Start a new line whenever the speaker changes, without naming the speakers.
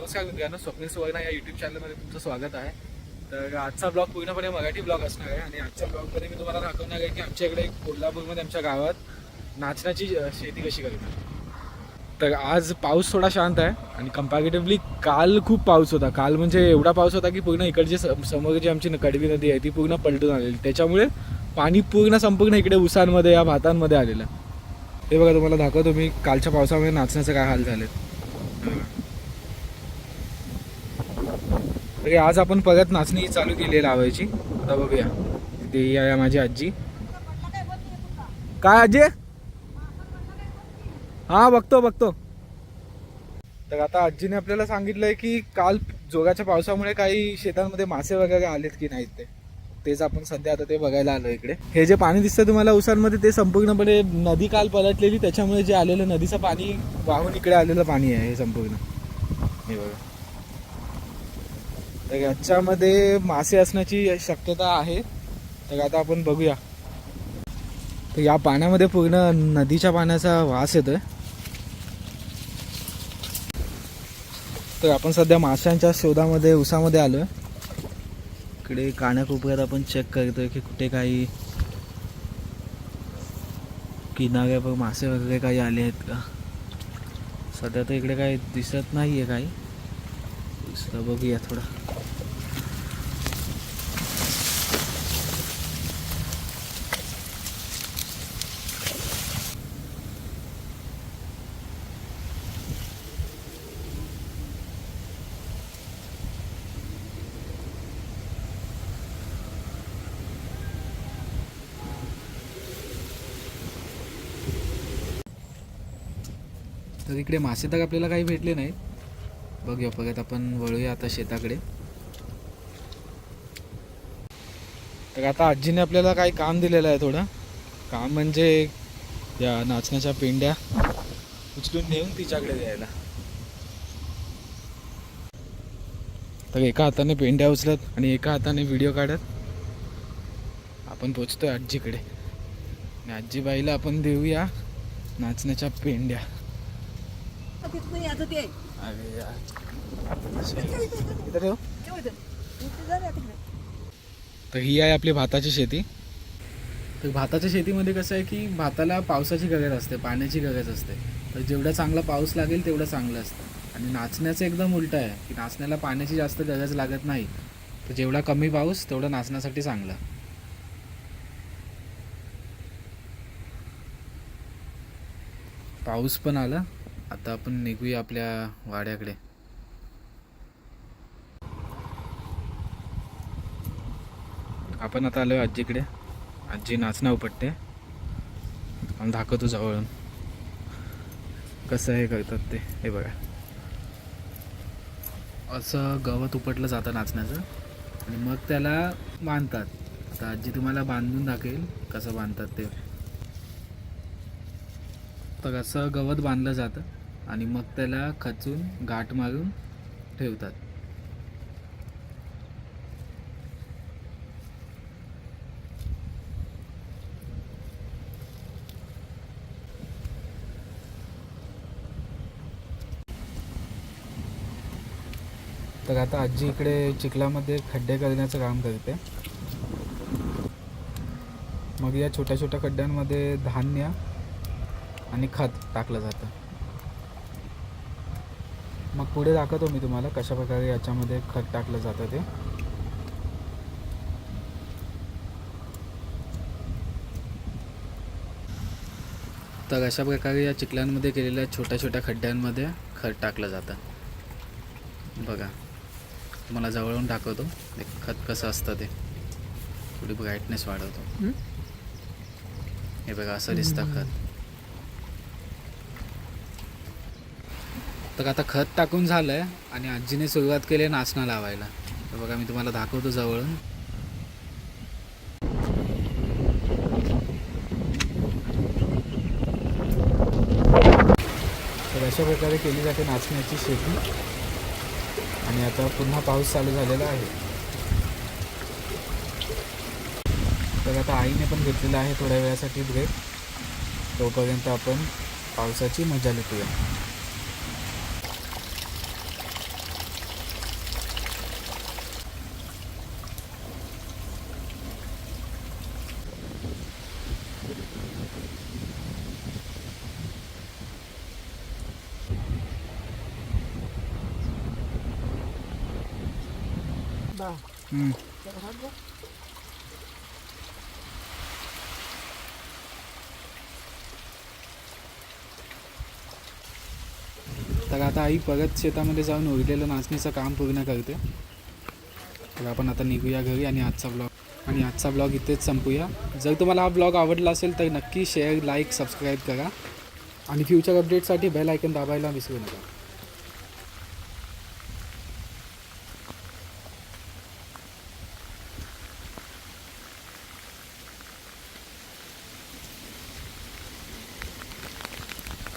नमस्कार मित्रांनो, स्वप्नील सुवर्ण या यूट्यूब चॅनलमध्ये तुमचं स्वागत आहे. तर आजचा ब्लॉग पूर्णपणे मराठी ब्लॉग असणार आहे आणि आजच्या ब्लॉगमध्ये मी तुम्हाला दाखवणार आहे की आमच्या इकडे कोल्हापूरमध्ये आमच्या गावात नाचण्याची शेती कशी करतात. तर आज पाऊस थोडा शांत आहे आणि कंपॅरेटिव्हली काल खूप पाऊस होता. काल म्हणजे एवढा पाऊस होता की पूर्ण इकडची समोर जी आमची कडवी नदी आहे ती पूर्ण पलटून आलेली. त्याच्यामुळे पाणी पूर्ण संपूर्ण इकडे उसांमध्ये या भातांमध्ये आलेलं. हे बघा, तुम्हाला दाखवतो मी कालच्या पावसामुळे नाचण्याचे काय हाल झाले. तरी आज आपण परत नाचणी चालू केली लावायची. आता बघूया. ते आहे माझी आजी. काय आजी? हा, बघतो. तर आता आजीने आपल्याला सांगितलंय की काल जोराच्या पावसामुळे काही शेतांमध्ये मासे वगैरे आलेत की नाहीत तेच आपण सध्या आता ते बघायला आलो इकडे. हे जे पाणी दिसतं तुम्हाला उसांमध्ये ते संपूर्णपणे नदी काल पलटलेली, त्याच्यामुळे जे आलेलं नदीचं पाणी वाहून इकडे आलेलं पाणी आहे हे संपूर्ण. हे बघा. तर याच्यामध्ये मासे असण्याची शक्यता आहे. तर आता आपण बघूया. तर या पाण्यामध्ये पूर्ण नदीच्या पाण्याचा वास येतोय. तर आपण सध्या माशांच्या शोधामध्ये उसामध्ये आलोय. इकडे कानाकोपऱ्यात आपण चेक करतोय की कुठे काही किनाऱ्यावर मासे वगैरे काही आले आहेत का. सध्या तर इकडे काही दिसत नाहीये काही. बघूया थोडं. तर इकडे मासे तर आपल्याला काही भेटले नाही. बघूया परत आपण वळूया आता शेताकडे. तर आता आजीने आपल्याला काही काम दिलेलं आहे. थोडं काम म्हणजे या नाचण्याच्या पेंड्या उचलून नेऊन तिच्याकडे द्यायला. तर एका हाताने पेंड्या उचलत आणि एका हाताने व्हिडिओ काढत आपण पोचतोय आजीकडे. आणि आजीबाईला आपण देऊया नाचण्याच्या पेंड्या. अरे यार, इथं ठेव. तर ही आहे आपली भाताची शेती. तर भाताच्या शेतीमध्ये कसं आहे की भाताला पावसाची गरज असते, पाण्याची गरज असते. तर जेवढा चांगला पाऊस लागेल तेवढं चांगलं असतं. आणि नाचण्याचं एकदम उलटं आहे की नाचण्याला पाण्याची जास्त गरज लागत नाही. तर जेवढा कमी पाऊस तेवढं नाचण्यासाठी चांगलं. पाऊस पण आला. आता आपण निघूया आपल्या वाड्याकडे. आपण आता आलोय आजीकडे. आजी नाचणं उपटते आणि दाखवतो जवळून कसं हे करतात ते. हे बघा, असं गवत उपटलं जातं नाचण्याचं आणि मग त्याला बांधतात. आता आजी तुम्हाला बांधून दाखवेल कसं बांधतात ते. तर असं गवत बांधलं जातं आणि मग त्याला खचून गाठ मारून ठेवतात. तर आता आजी इकडे चिखलामध्ये खड्डे करण्याचं काम करते. मग या छोट्या छोट्या खड्ड्यांमध्ये धान्य आणि खत टाकलं जातं. मग पुढे दाखवतो मी तुम्हाला कशा प्रकारे याच्यामध्ये खत टाकलं जातं ते. तर अशा प्रकारे या चिखलांमध्ये केलेल्या छोट्या छोट्या खड्ड्यांमध्ये खत टाकलं जातं. बघा, तुम्हाला जवळून दाखवतो खत कसं असतं ते. थोडी ब्राईटनेस वाढवतो. हे बघा, असं दिसतं खत. तर आता खत टाकून झालंय आणि आजीने सुरुवात केली नाचणं लावायला. तर बघा, मी तुम्हाला दाखवतो जवळून. तर अशा प्रकारे केली जाते नाचण्याची शेती. आणि आता पुन्हा पाऊस चालू झालेला आहे. तर आता आईने पण घेतलेला आहे थोड्या वेळासाठी ब्रेक. तोपर्यंत आपण पावसाची मजा लुटूया. हम्म. तर आता आई परत शेतामध्ये जाऊन उरलेलं नाचणीचं काम पूर्ण करते. तर आपण आता निघूया घरी आणि आजचा ब्लॉग इथेच संपूया. जर तुम्हाला हा ब्लॉग आवडला असेल तर नक्की शेअर, लाईक, सबस्क्राईब करा आणि फ्युचर अपडेटसाठी बेल आयकन दाबायला विसरू नका.